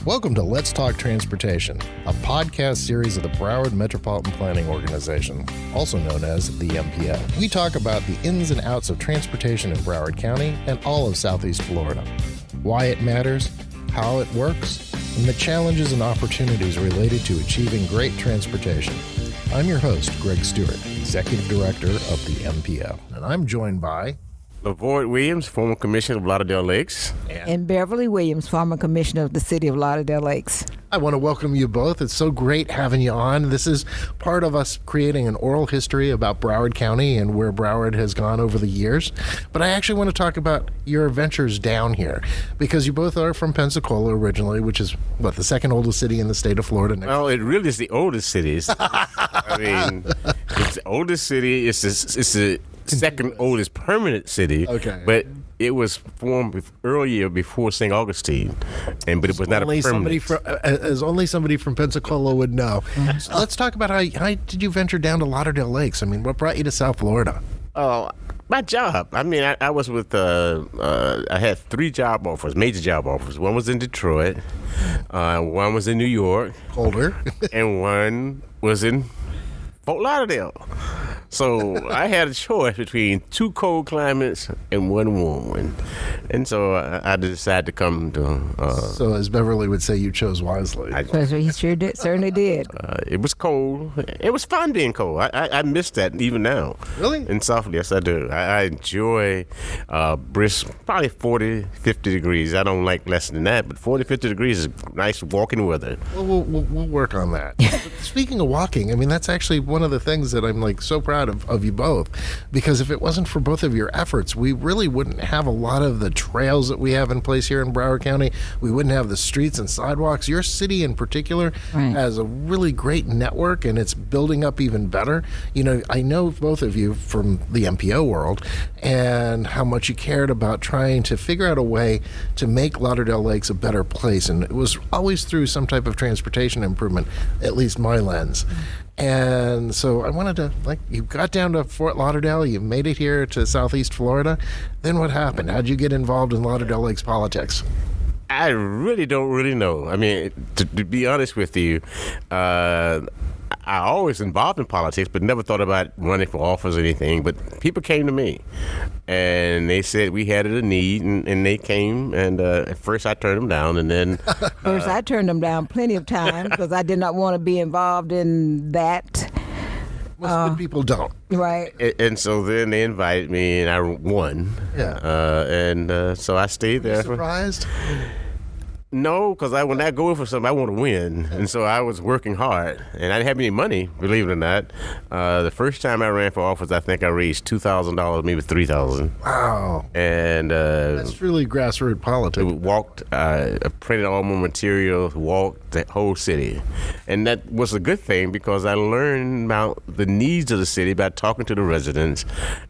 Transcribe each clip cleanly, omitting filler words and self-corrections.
Welcome to Let's Talk Transportation, a podcast series of the Broward Metropolitan Planning Organization, also known as the MPO. We talk about the ins and outs of transportation in Broward County and all of Southeast Florida, why it matters, how it works, and the challenges and opportunities related to achieving great transportation. I'm your host, Greg Stewart, Executive Director of the MPO, and I'm joined by Levoyd Williams, former Commissioner of Lauderdale Lakes. And Beverly Williams, former Commissioner of the City of Lauderdale Lakes. I want to welcome you both. It's so great having you on. This is part of us creating an oral history about Broward County and where Broward has gone over the years. But I actually want to talk about your ventures down here, because you both are from Pensacola originally, which is, the second oldest city in the state of Florida? Well, it really is the oldest city. I mean, it's the oldest city. It's the second oldest permanent city. Okay. But it was formed earlier before St. Augustine, but it was not a permanent. As only somebody from Pensacola would know. So let's talk about how did you venture down to Lauderdale Lakes? I mean, what brought you to South Florida? Oh, my job. I mean, I was with, I had three job offers, major job offers. One was in Detroit, one was in New York. Colder. And one was in Fort Lauderdale. So I had a choice between two cold climates and one warm one. And so I decided to come to... So as Beverly would say, you chose wisely. He sure did, certainly did. It was cold. It was fun being cold. I miss that even now. Really? In South, yes, I do. I enjoy brisk, probably 40, 50 degrees. I don't like less than that, but 40, 50 degrees is nice walking weather. Well, we'll work on that. But speaking of walking, I mean, that's actually one of the things that I'm so proud of you both, because if it wasn't for both of your efforts, we really wouldn't have a lot of the trails that we have in place here in Broward County. We wouldn't have the streets and sidewalks. Your city in particular has a really great network, and it's building up even better. You know, I know both of you from the MPO world and how much you cared about trying to figure out a way to make Lauderdale Lakes a better place, and it was always through some type of transportation improvement, at least my lens. And so I wanted to, you got down to Fort Lauderdale, you made it here to Southeast Florida. Then what happened? How'd you get involved in Lauderdale Lakes politics? I really don't really know. I mean, to be honest with you, I always involved in politics, but never thought about running for office or anything. But people came to me, and they said we had a need, and they came. And at first, I turned them down, and then first I turned them down plenty of times because I did not want to be involved in that. Most good people don't. Right. And so then they invited me, and I won. Yeah. So I stayed there. Were you surprised? No, because when I go in for something, I want to win. And so I was working hard. And I didn't have any money, believe it or not. The first time I ran for office, I think I raised $2,000, maybe $3,000. Wow. And that's really grassroots politics. Walked, printed all my materials, walked the whole city. And that was a good thing because I learned about the needs of the city by talking to the residents.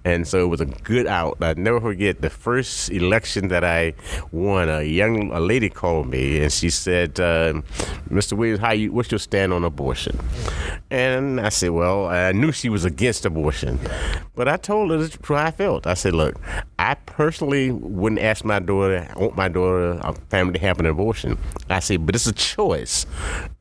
And so it was a good out. I'd never forget the first election that I won. A lady called me, and she said, Mr. Williams, what's your stand on abortion? And I said, well, I knew she was against abortion, but I told her how I felt. I said, look, I personally wouldn't ask my daughter, I want my daughter, our family to have an abortion. I said, but it's a choice,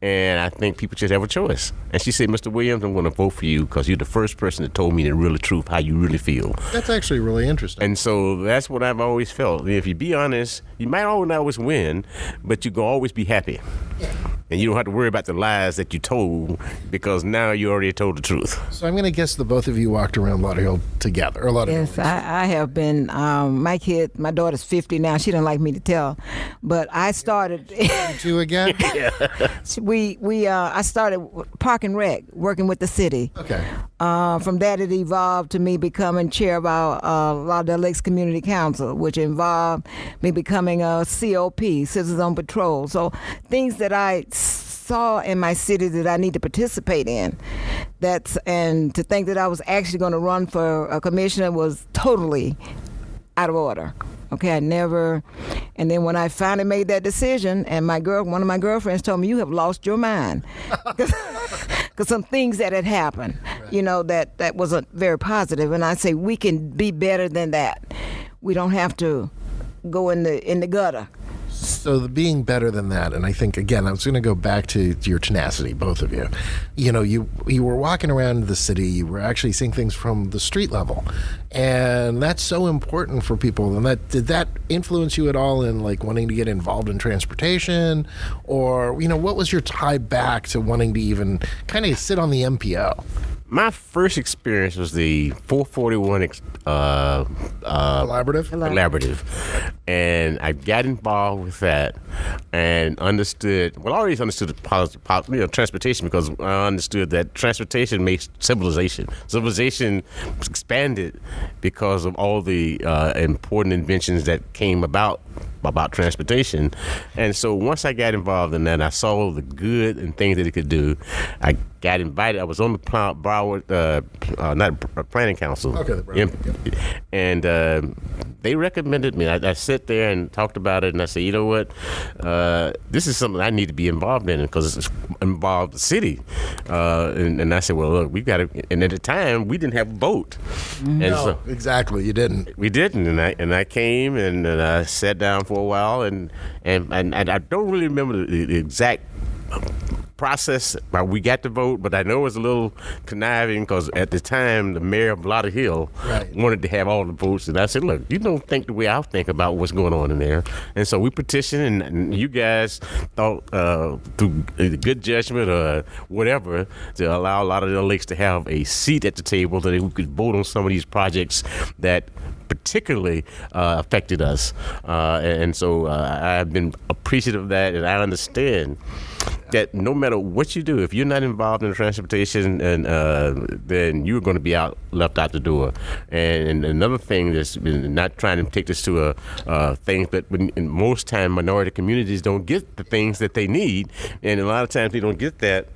and I think people should have a choice. And she said, Mr. Williams, I'm going to vote for you because you're the first person that told me the real truth, how you really feel. That's actually really interesting. And so that's what I've always felt. If you be honest, you might not always win, but you can always be happy. Yeah. And you don't have to worry about the lies that you told because now you already told the truth. So I'm going to guess the both of you walked around Lauderdale together. Or Lauderdale. Yes, I have been. My daughter's 50 now. She don't like me to tell, but I started. You again? Yeah. I started Park and Rec, working with the city. Okay. From that, it evolved to me becoming chair of our Lauderdale Lakes Community Council, which involved me becoming a COP, Citizens on Patrol. So things that I saw in my city that I need to participate in. And to think that I was actually going to run for a commissioner was totally out of order. Okay, and then when I finally made that decision, and one of my girlfriends told me, you have lost your mind. Because some things that had happened, that wasn't very positive. And I say, we can be better than that. We don't have to go in the gutter. So the being better than that, and I think again, I was going to go back to your tenacity, both of you. You know, you were walking around the city, you were actually seeing things from the street level, and that's so important for people. And did that influence you at all in like wanting to get involved in transportation, or what was your tie back to wanting to even kind of sit on the MPO? My first experience was the 441 collaborative, and I got involved with that and understood. Well, I always understood the transportation, because I understood that transportation makes civilization. Civilization expanded because of all the important inventions that came about transportation. And so once I got involved in that, I saw the good and things that it could do. I got invited. I was on the Broward, not planning council. Okay, the Broward. And they recommended me. I sat there and talked about it, and I said, you know what, this is something I need to be involved in, because it's involved the city. And I said, well, look, we got to. And at the time, we didn't have a vote. Mm-hmm. And so, exactly, you didn't. We didn't, and I came and I sat down for a while, and I don't really remember the exact process how we got the vote, but I know it was a little conniving, because at the time the mayor of Lauderdale wanted to have all the votes, and I said, look, you don't think the way I think about what's going on in there. And so we petitioned, and you guys thought through good judgment or whatever to allow Lauderdale Lakes to have a seat at the table, so that we could vote on some of these projects that particularly affected us. And so I've been appreciative of that, and I understand that no matter what you do, if you're not involved in transportation, and then you're going to be left out the door. And another thing that's been, not trying to take this to a thing, but in most time minority communities don't get the things that they need, and a lot of times they don't get that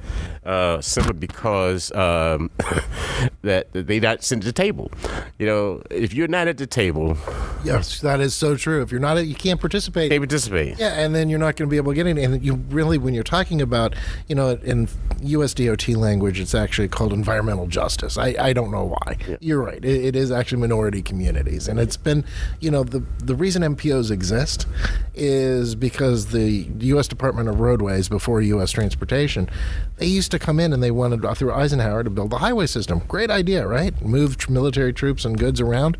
simply because that they're not sitting at the table. If you're not at the table, yes, that is so true. If you're not, you can't participate. Can't participate. Yeah, and then you're not going to be able to get any. And you really, when you're talking about, in U.S. DOT language, it's actually called environmental justice. I don't know why. Yeah. You're right. It is actually minority communities, and it's been, the reason MPOs exist is because the U.S. Department of Roadways, before U.S. Transportation, they used to come in and they wanted, through Eisenhower, to build the highway system. Great idea, right? Move military troops and goods around.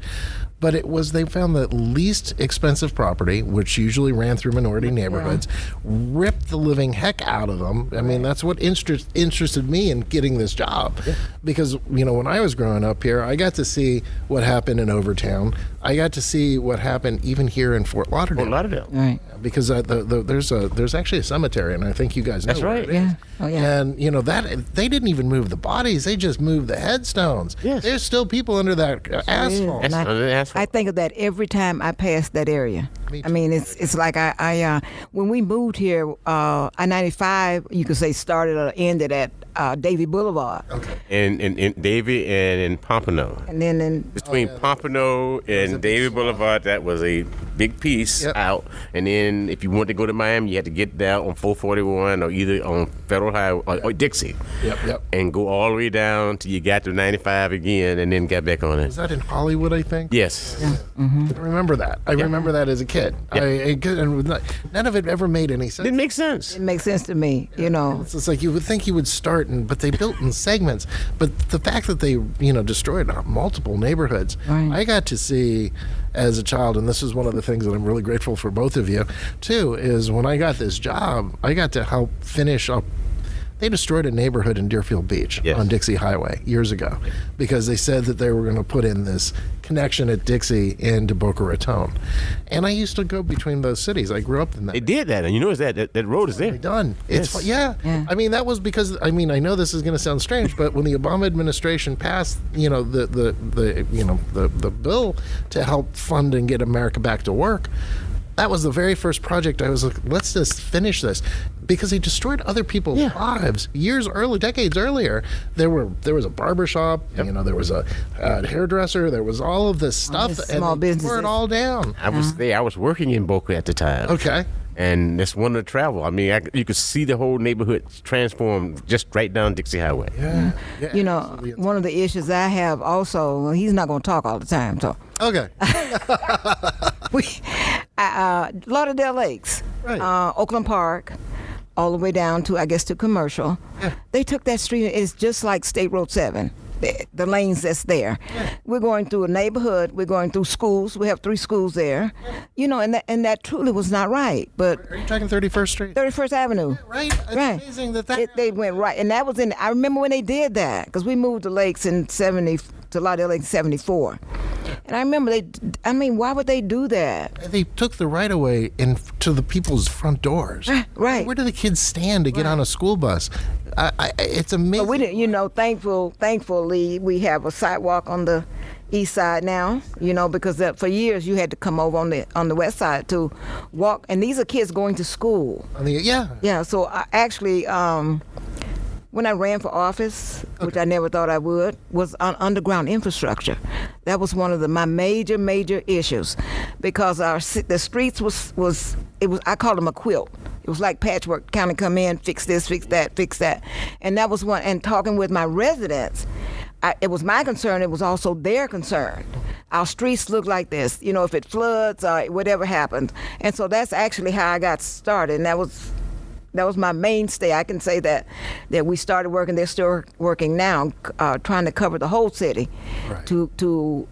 But they found the least expensive property, which usually ran through minority neighborhoods, ripped the living heck out of them. I mean, that's what interested me in getting this job. Yeah. Because, when I was growing up here, I got to see what happened in Overtown. I got to see what happened even here in Fort Lauderdale. Right. Because there's actually a cemetery, and I think you guys know. That's right. Yeah. Oh, yeah. And that they didn't even move the bodies; they just moved the headstones. Yes. There's still people under that asphalt. I think of that every time I pass that area. I mean, it's like I when we moved here, I-95, you could say, started or ended at Davie Boulevard. Okay. In Davie and in Pompano. And then between Pompano and Davie Boulevard, that was a big piece out. And then if you wanted to go to Miami, you had to get down on 441 or either on Federal Highway or Dixie. Yep. And go all the way down till you got to 95 again, and then got back on it. Was that in Hollywood, I think? Yes. Yeah. Mm-hmm. I remember that. I remember that as a kid. Yeah. None of it ever made any sense. Didn't make sense. It makes sense to me, It's just like you would think you would start, but they built in segments. But the fact that they, destroyed multiple neighborhoods, I got to see as a child, and this is one of the things that I'm really grateful for both of you, too, is when I got this job, I got to help finish up. They destroyed a neighborhood in Deerfield Beach on Dixie Highway years ago because they said that they were going to put in this connection at Dixie into Boca Raton. And I used to go between those cities. I grew up in that. They did that, and you know that road is there. Done. It's yeah. I mean, that was because I know this is going to sound strange, but when the Obama administration passed, the bill to help fund and get America back to work, that was the very first project I was like, let's just finish this, because he destroyed other people's lives decades earlier. There was a barber shop, there was a hairdresser, there was all of this stuff, small and businesses. tore it all down. I was there. I was working in Boca at the time. Okay. And that's one of the travel. I mean, you could see the whole neighborhood transform just right down Dixie Highway. Yeah. One of the issues I have also, well, he's not going to talk all the time, so. Okay. Lauderdale Lakes. Right. Oakland Park, all the way down to, I guess, to Commercial. Yeah. They took that street. It's just like State Road 7. The lanes that's there. Yeah. We're going through a neighborhood. We're going through schools. We have 3 schools there. You know, and that truly was not right. But Are you talking 31st Street? 31st Avenue. Right. It's Right. amazing that They went right, and that was in. I remember when they did that because we moved to Lakes in to Lauderdale Lakes in '74, and I remember why would they do that? they took the right of way to the people's front doors. Right. Where do the kids stand to get on a school bus? It's amazing. But we didn't, thankfully, we have a sidewalk on the east side now, because for years you had to come over on the west side to walk, and these are kids going to school. Yeah, so I actually, when I ran for office, which I never thought I would, was on underground infrastructure. That was one of my major issues, because the streets was I called them a quilt. It was like patchwork, kind of come in, fix this, fix that, and that was one. And talking with my residents, it was my concern. It was also their concern. Our streets look like this, if it floods or whatever happens. And so that's actually how I got started, and that was my mainstay. I can say that we started working. They're still working now, trying to cover the whole city, Right. to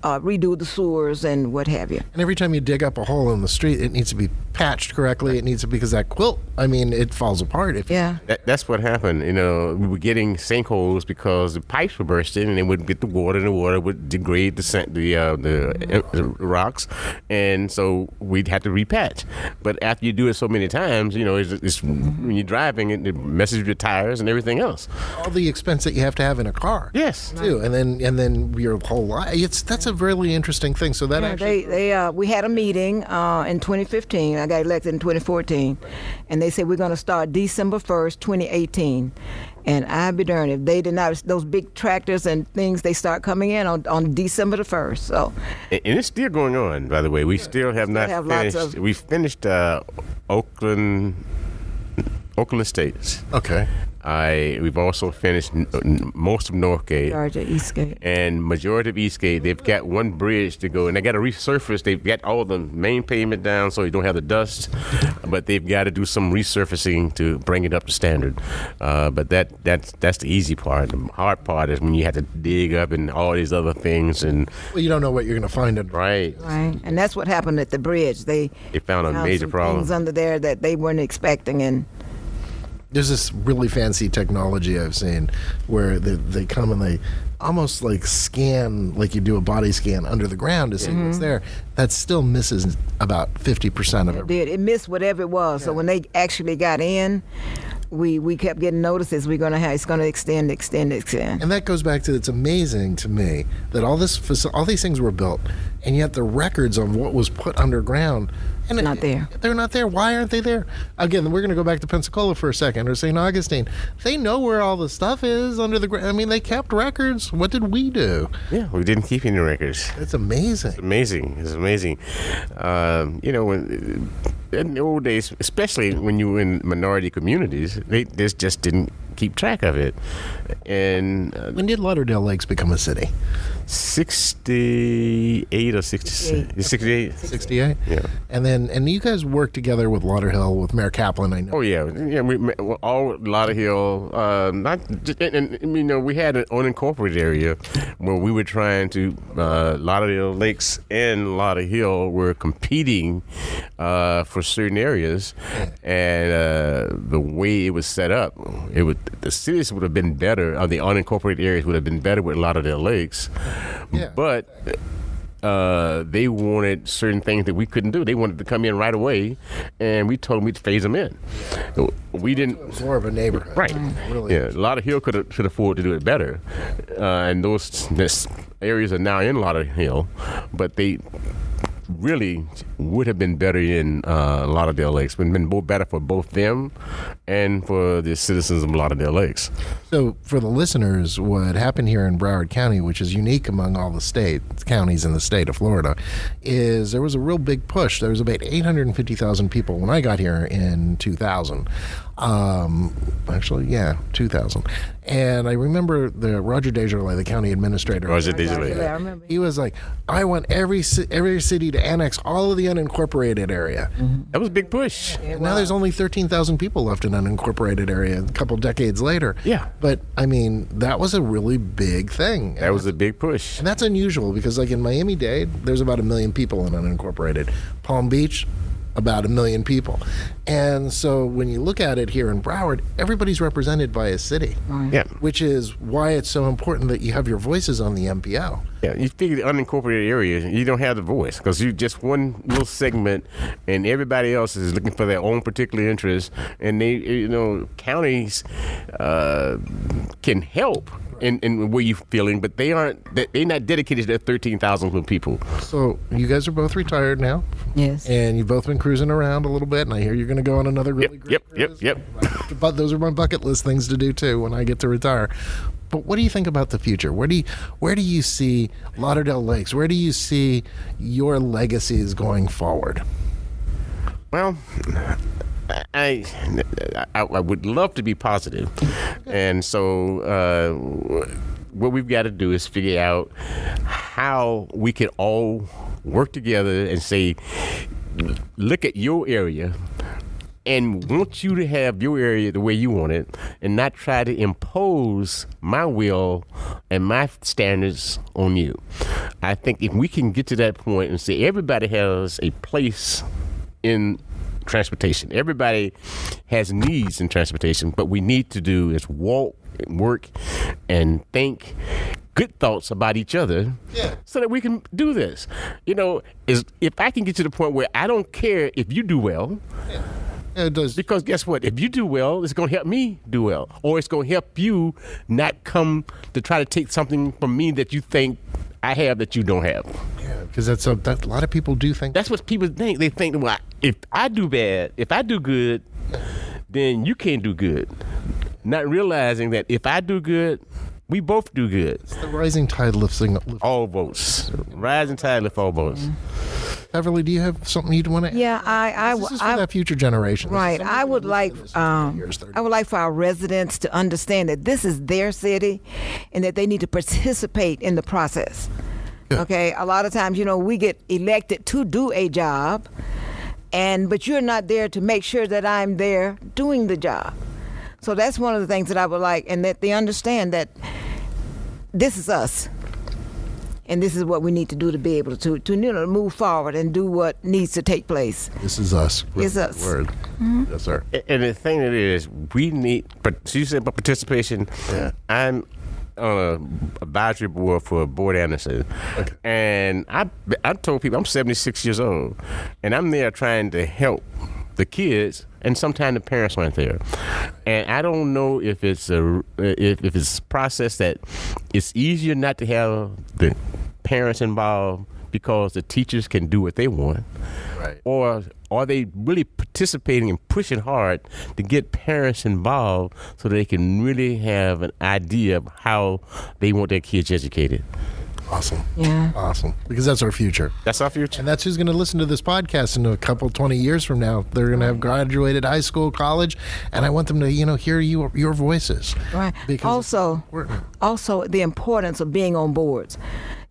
redo the sewers and what have you. And every time you dig up a hole in the street, it needs to be patched correctly. It needs to, because that quilt, it falls apart. Yeah. That's what happened. We were getting sinkholes because the pipes were bursting, and they wouldn't get the water, and the water would degrade the rocks, and so we'd have to repatch. But after you do it so many times, it's when you're driving, it messes with your tires and everything else. All the expense that you have to have in a car. Yes. Too, and then your whole life. That's a really interesting thing. So that actually, we had a meeting in 2015. I got elected in 2014, and they said we're going to start December 1st, 2018. And I'd be darned if they did not, those big tractors and things, they start coming in on December the 1st. So, and it's still going on, by the way. We still have not finished. We finished Oakland Estates. okay. We've also finished most of Northgate. Georgia, Eastgate. And majority of Eastgate, they've got one bridge to go, and they got to resurface. They've got all the main pavement down so you don't have the dust, but they've got to do some resurfacing to bring it up to standard. But that's the easy part. The hard part is when you have to dig up and all these other things, and Well, you don't know what you're going to find. right. Right, and that's what happened at the bridge. They found a major some problem. things under there that they weren't expecting, and There's this really fancy technology I've seen where they come and they almost like scan, like you do a body scan under the ground to see what's there. That still misses about 50% of it. it missed whatever it was. So when they actually got in, we kept getting notices. It's going to extend. And that goes back to, it's amazing to me that all these things were built, and yet the records of what was put underground, and Not there. They're not there. Why aren't they there? Again, we're going to go back to Pensacola for a second, or St. Augustine. They know where all the stuff is under the ground. They kept records. What did we do? Yeah, we didn't keep any records. It's amazing. It's amazing. When in the old days, especially when you were in minority communities, they just didn't keep track of it. And When did Lauderdale Lakes become a city? 68 or 66? 68. 68? Yeah. And you guys worked together with Lauderhill, with Mayor Kaplan, I know. Oh yeah. We all Lauderdale. We had an unincorporated area where we were trying to. Lauderdale Lakes and Lauderhill were competing for certain areas, and the way it was set up, the cities would have been better, or the unincorporated areas would have been better with Lauderdale Lakes, Yeah. but. They wanted certain things that we couldn't do. They wanted to come in right away, and we told them we'd phase them in. We didn't. It was more of a neighborhood. Right. Really. Yeah. Lauderhill could afford to do it better, and those areas are now in Lauderhill, but they really would have been better in Lauderdale Lakes. Been better for both them and for the citizens of Lauderdale Lakes. So, for the listeners, what happened here in Broward County, which is unique among all the counties in the state of Florida, is there was a real big push. There was about 850,000 people when I got here in 2000. 2000. And I remember the Roger Desjardins, the county administrator. Roger Desjardins. Yeah, I remember. He was like, I want every city to annex all of the unincorporated area. That was a big push. And now there's only 13,000 people left in unincorporated area a couple decades later. Yeah. But, I mean, that was a really big thing. That was a big push. And that's unusual because, like, in Miami-Dade, there's about 1 million people in unincorporated. Palm Beach, about 1 million people. And so when you look at it here in Broward, everybody's represented by a city. Right. Yeah. Which is why it's so important that you have your voices on the MPO. Yeah, you figure the unincorporated area, you don't have the voice because you just one little segment, and everybody else is looking for their own particular interest. And they, counties can help in where you're feeling, but they're not dedicated to their 13,000 people. So you guys are both retired now. Yes. And you've both been cruising around a little bit, and I hear you're going to go on another really great cruise. Yep. But those are my bucket list things to do too when I get to retire. But what do you think about the future? Where do you see Lauderdale Lakes? Where do you see your legacies going forward? Well, I would love to be positive. And so what we've got to do is figure out how we can all work together and say, look at your area and want you to have your area the way you want it and not try to impose my will and my standards on you. I think if we can get to that point and say everybody has a place in transportation, everybody has needs in transportation, but we need to do is walk and work and think good thoughts about each other so that we can do this. If I can get to the point where I don't care if you do well, It does. because guess what? If you do well, it's going to help me do well. Or it's going to help you not come to try to take something from me that you think I have that you don't have. Yeah, because that's a lot of people do think. That's what people think. They think, well, if I do good, then you can't do good. Not realizing that if I do good, we both do good. It's the rising tide lifts All boats. Rising tide lift all boats. Beverly, do you have something you'd want to add? Yeah, This is for that future generation. Right. I would like for our residents to understand that this is their city and that they need to participate in the process. Yeah. Okay? A lot of times, we get elected to do a job, but you're not there to make sure that I'm there doing the job. So that's one of the things that I would like, and that they understand that this is us. And this is what we need to do to be able to move forward and do what needs to take place. This is us. It's us. Word. Yes, sir. And the thing that is, we need, so you said about participation, I'm on a advisory board for Board Anderson. Okay. And I told people I'm 76 years old, and I'm there trying to help the kids, and sometimes the parents weren't there. And I don't know if it's if it's a process that it's easier not to have the parents involved because the teachers can do what they want. Right. Or are they really participating and pushing hard to get parents involved so they can really have an idea of how they want their kids educated? Awesome. Yeah. Awesome. Because that's our future. That's our future. And that's who's going to listen to this podcast in a couple, 20 years from now. They're going to have graduated high school, college, and I want them to, hear your voices. Right. Because Also, the importance of being on boards.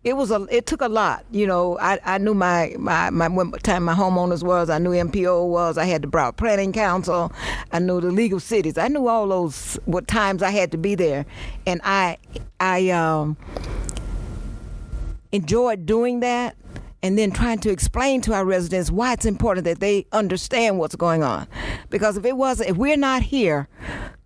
It took a lot. I knew what time my homeowners was. I knew MPO was. I had the Broward Planning Council. I knew the League of Cities. I knew all those what times I had to be there, and I enjoyed doing that, and then trying to explain to our residents why it's important that they understand what's going on. Because if we're not here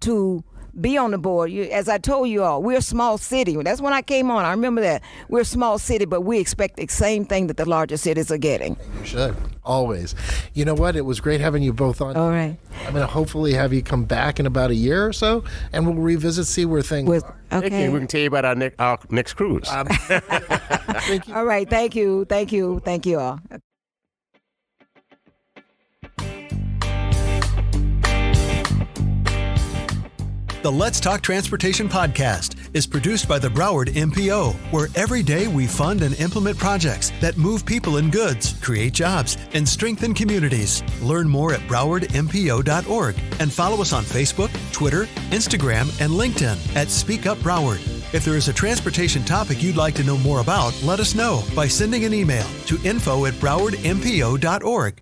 to be on the board, as I told you all, we're a small city. That's when I came on. I remember that. We're a small city, but we expect the same thing that the larger cities are getting. You should. Always. You know what? It was great having you both on. All right. I'm going to hopefully have you come back in about a year or so, and we'll revisit, see where things are. Okay. We can tell you about our next cruise. Thank you. All right. Thank you. Thank you. Thank you all. The Let's Talk Transportation podcast is produced by the Broward MPO, where every day we fund and implement projects that move people and goods, create jobs, and strengthen communities. Learn more at browardmpo.org and follow us on Facebook, Twitter, Instagram, and LinkedIn at Speak Up Broward. If there is a transportation topic you'd like to know more about, let us know by sending an email to info@browardmpo.org